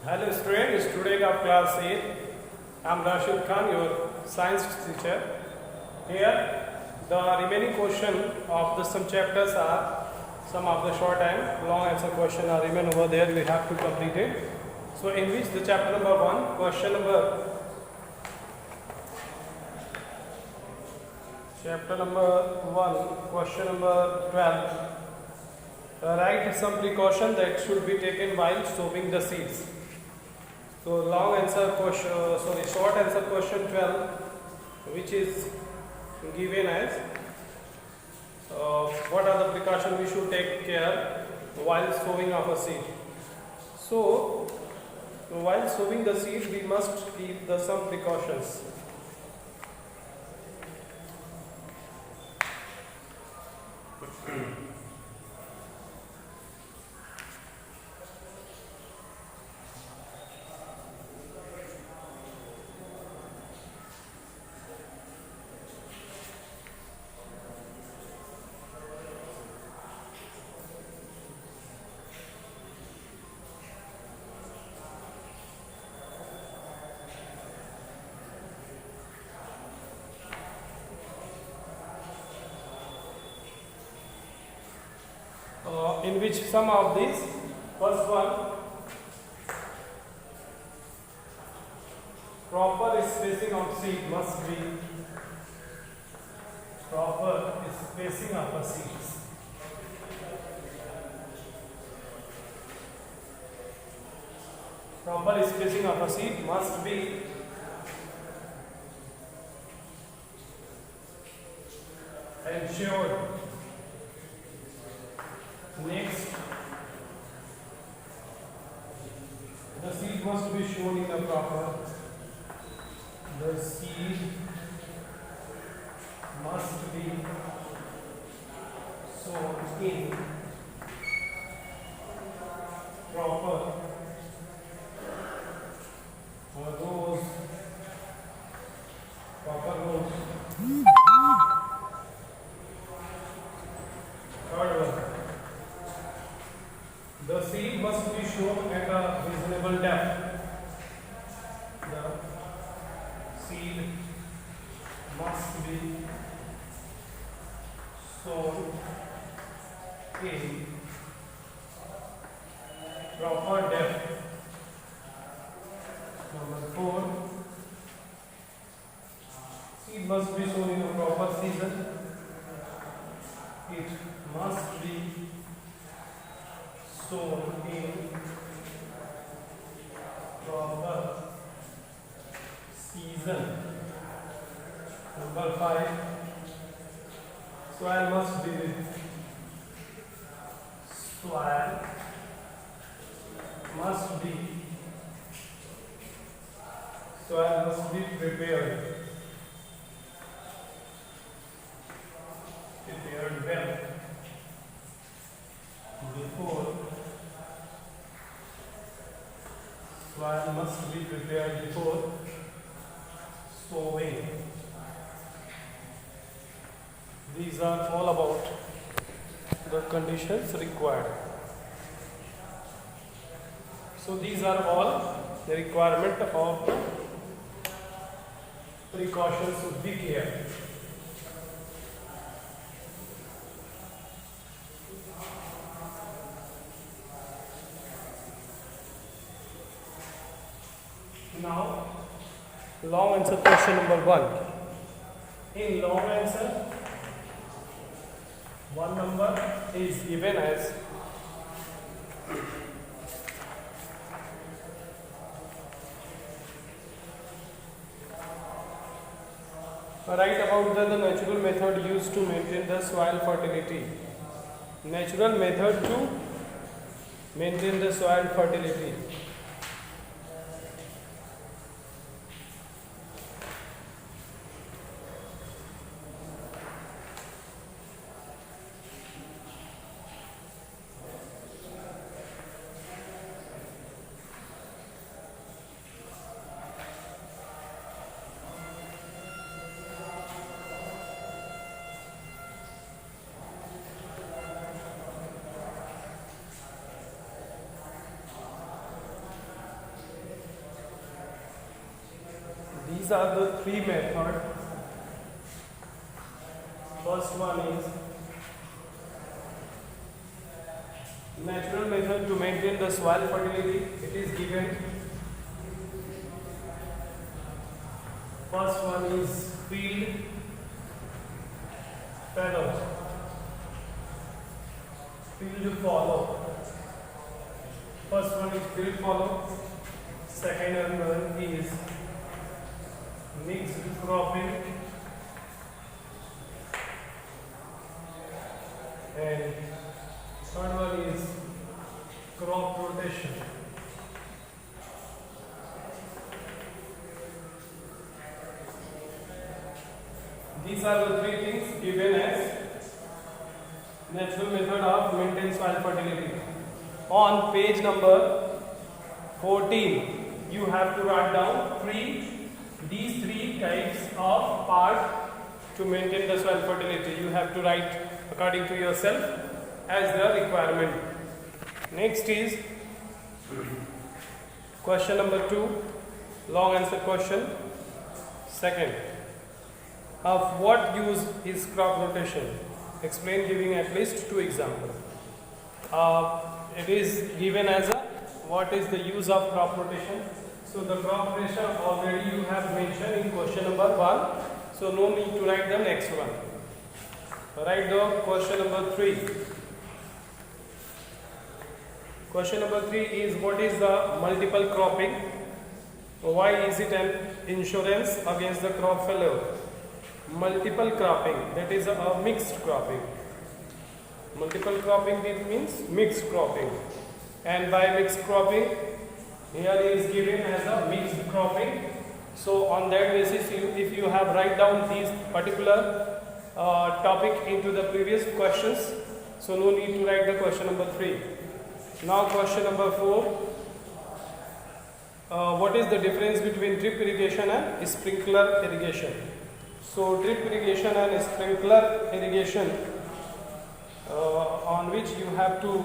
Hello students, today of class 8. I am Rashid Khan, your science teacher. Here the remaining question of the some chapters are some of the short and long answer question are remain over there. We have to complete it. So in which the chapter number 1, question number 12. Write some precaution that should be taken while sowing the seeds. So long answer question, short answer question 12, which is given as what are the precautions we should take care while sowing of a seed. So while sowing the seed, we must keep some precautions. In which some of these, first one, proper spacing of seed must be proper spacing of a seeds. Proper spacing of a seed must be ensured. Next, the seed must be shown in a proper. The seed must be sown in proper rows. Proper rows. Third one. The seed must be shown at a reasonable depth. The seed must be sown in proper depth. Number 4. Seed must be sown in a proper season. It must be sown in proper season. Number 5. Soil must be prepared well before. Soil must be prepared before sowing. These are all about the conditions required. So these are all the requirement of precautions should be care. Now, long answer question number 1. In long answer, one number is given as write about the natural method used to maintain the soil fertility. Natural method to maintain the soil fertility. these are the three methods. First one is natural method to maintain the soil fertility. It is given. First one is field fallow. Field fallow. First one is field fallow. Second one is mixed cropping. And third one is crop rotation. These are the three things given as natural method of maintaining soil fertility. On page number 14, you have to write down these three types of part to maintain the soil fertility. You have to write according to yourself as the requirement. Next is question number 2, long answer question. Second, of what use is crop rotation? Explain, giving at least 2 examples. It is given as a what is the use of crop rotation. So the crop rotation already you have mentioned in question number 1. So no need to write the next one. Write down question number 3. Question number 3 is what is the multiple cropping? Why is it an insurance against the crop failure? Multiple cropping, that is a mixed cropping. Multiple cropping, it means mixed cropping. And by mixed cropping, here is given as a mixed cropping. So on that basis, if you have write down these particular topic into the previous questions, so no need to write the question number 3. Now question number 4. What is the difference between drip irrigation and sprinkler irrigation? So drip irrigation and sprinkler irrigation, on which you have to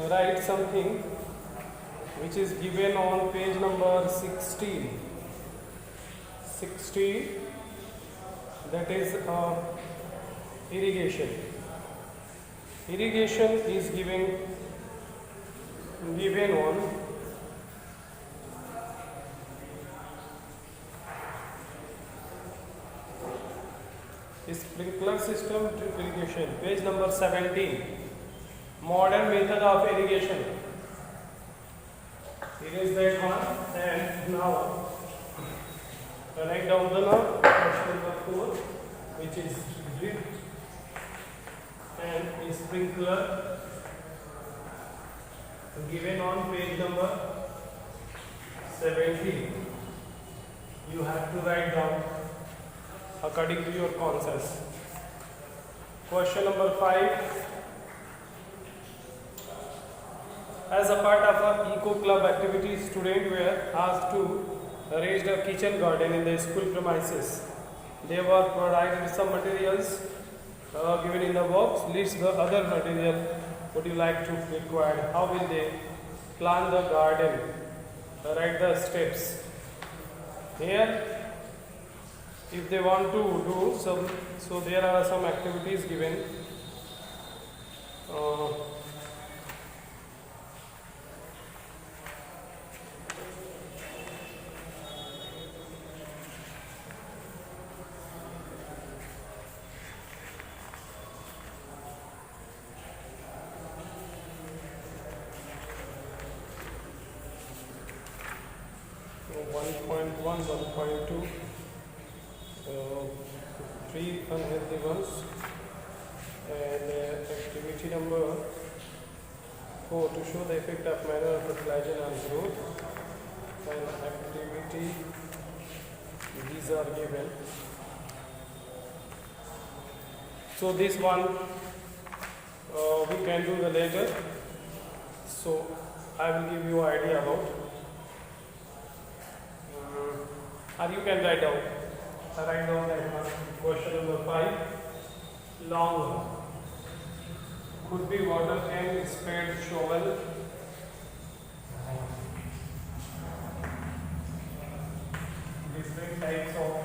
write something which is given on page number 16. That is irrigation. Irrigation is given on sprinkler system drip irrigation, page number 17. Modern method of irrigation. It is that one. And now write down the question number 4, which is drip and sprinkler, given on page number 17. You have to write down according to your concepts. Question number 5. As a part of our eco club activity, students were asked to raise a kitchen garden in the school premises. They were provided some materials given in the box. List the other material would you like to require. How will they plant the garden? Write the steps. Here, if they want to do some, so there are some activities given. 1.1, 1.2, 3 unhealthy ones, and activity number 4 to show the effect of manure fertilizer on growth, and activity, these are given. So this one we can do the later, so I will give you idea about. Or you can write down that one. Question number 5. Long one. Could be water can, spade, shovel. Different types of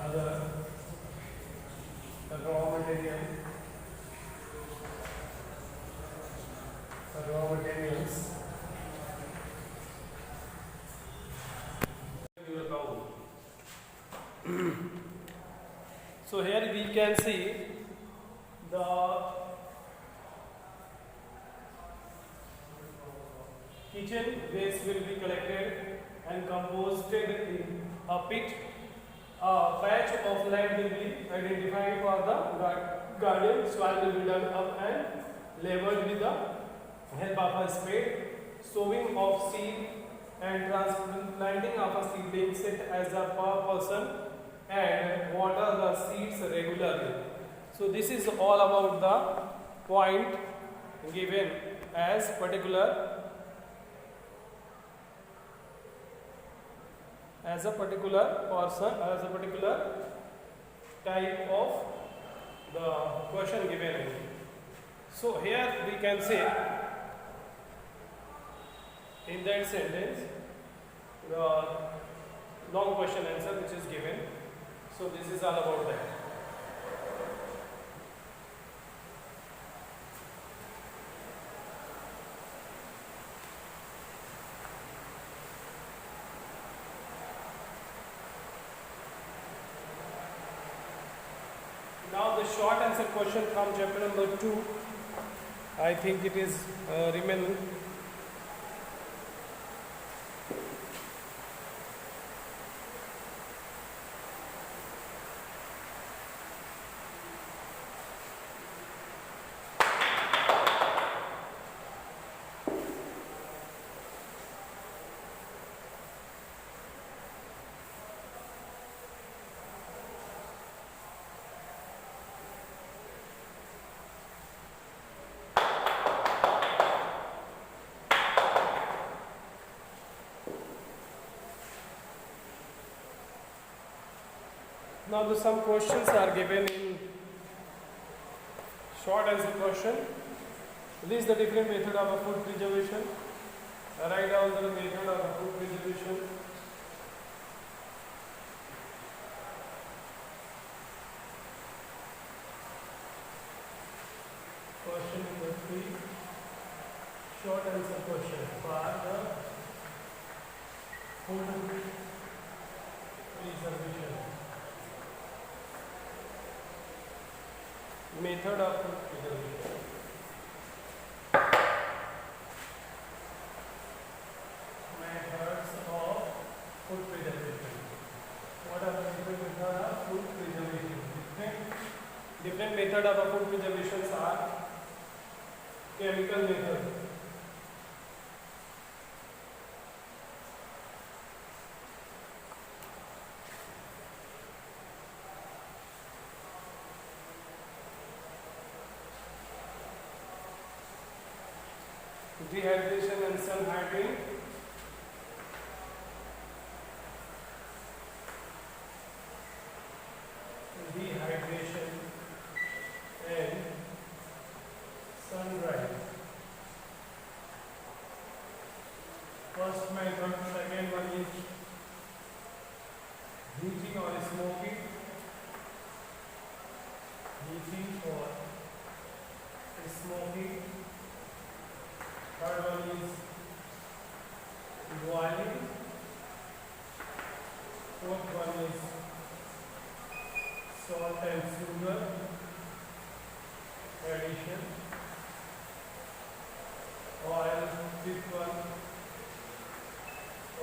other raw materials. So here we can see the kitchen waste will be collected and composted in a pit. A patch of land will be identified for the garden. Soil will be dug up and leveled with the help of a spade. Sowing of seed and transplanting of a seedling set as a per person and water the seeds regularly. So this is all about the point given as particular person, as a particular type of the question given. So here we can say in that sentence the long question answer which is given. So this is all about that. Now the short answer question from chapter number 2. I think it is remaining. Now some questions are given in short answer question. List the different method of food preservation. Write down the method of food preservation. Question number 3. Short answer question for the food preservation. Method of food preservation. Methods of food preservation. What are the different methods of food preservation? Different method of food preservation are chemical method, dehydration and sun hydrating, dehydration and sun drying. First method, second one is heating or smoking, heating or smoking. Third one is boiling. Fourth one is salt and sugar addition. Oil. Fifth one,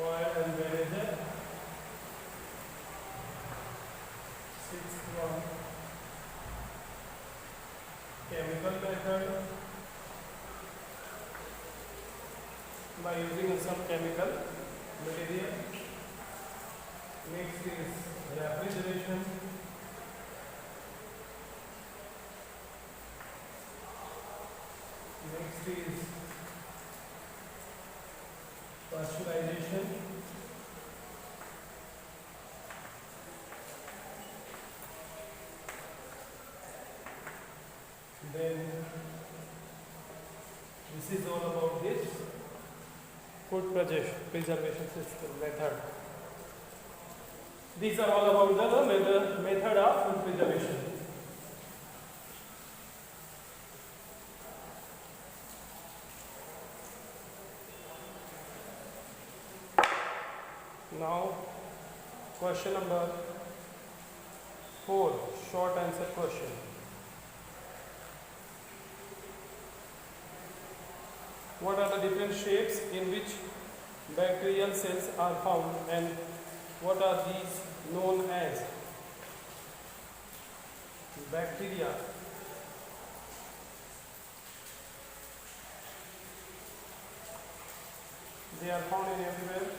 oil and vinegar. Sixth one, chemical method, by using some chemical material. Next is refrigeration. Next is pasteurization. Then this is all about this food preservation system method. These are all about the method of food preservation. Now, question number 4, short answer question. What are the different shapes in which bacterial cells are found, and what are these known as? Bacteria. They are found in everywhere.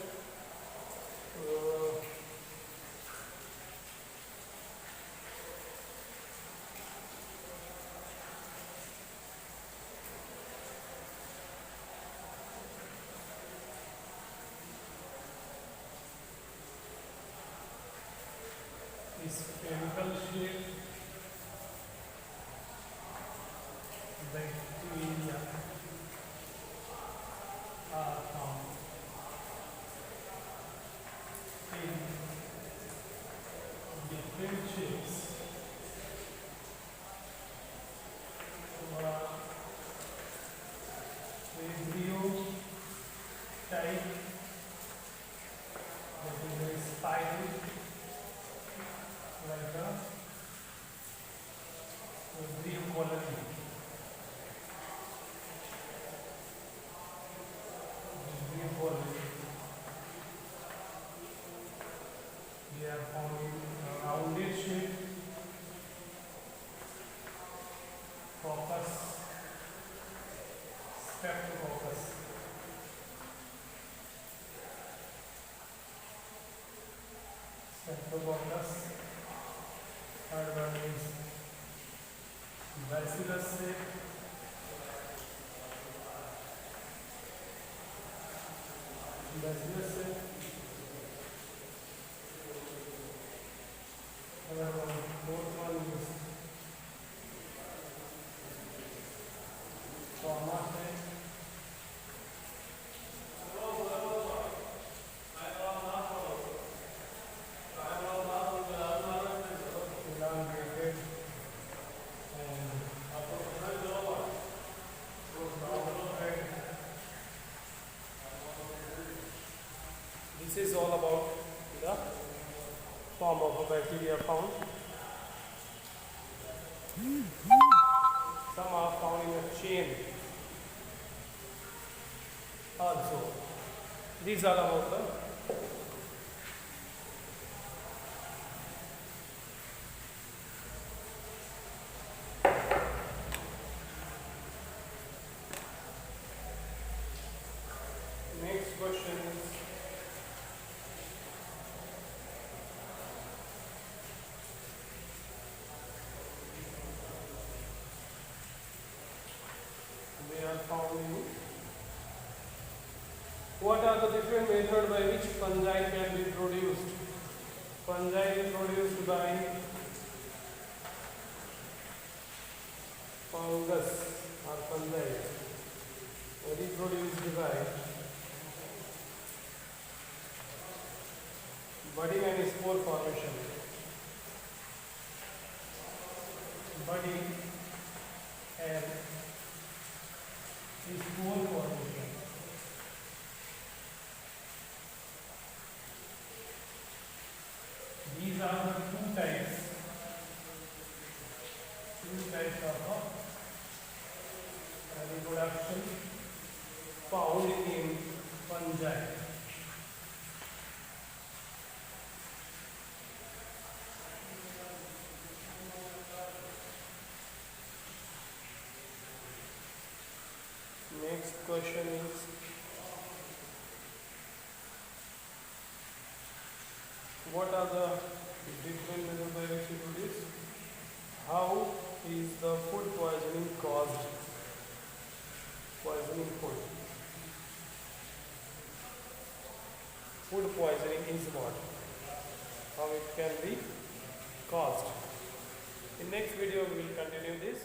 Spherical shape bacteria are found in different shapes. Embryo type, that is a spiral, like a embryo colony. Embryo colony. They are found in rounded shape, coccus, streptococcus. Streptococcus. Third one is bacillus shape. Bacillus shape. Another one, fourth one is trauma shape. This is all about the form of a bacteria found. Some are found in a chain also. These are about the next question is, they are found in, what are the different methods by which fungi can be produced? Fungi is produced by fungus or fungi, reproduced by budding and spore formation. Budding and spore formation. These are the two types of reproduction found in fungi. Next question is, what are the different methods by which we produce? How is the food poisoning caused? Poisoning food. Food poisoning is what? How it can be caused. In next video we will continue this.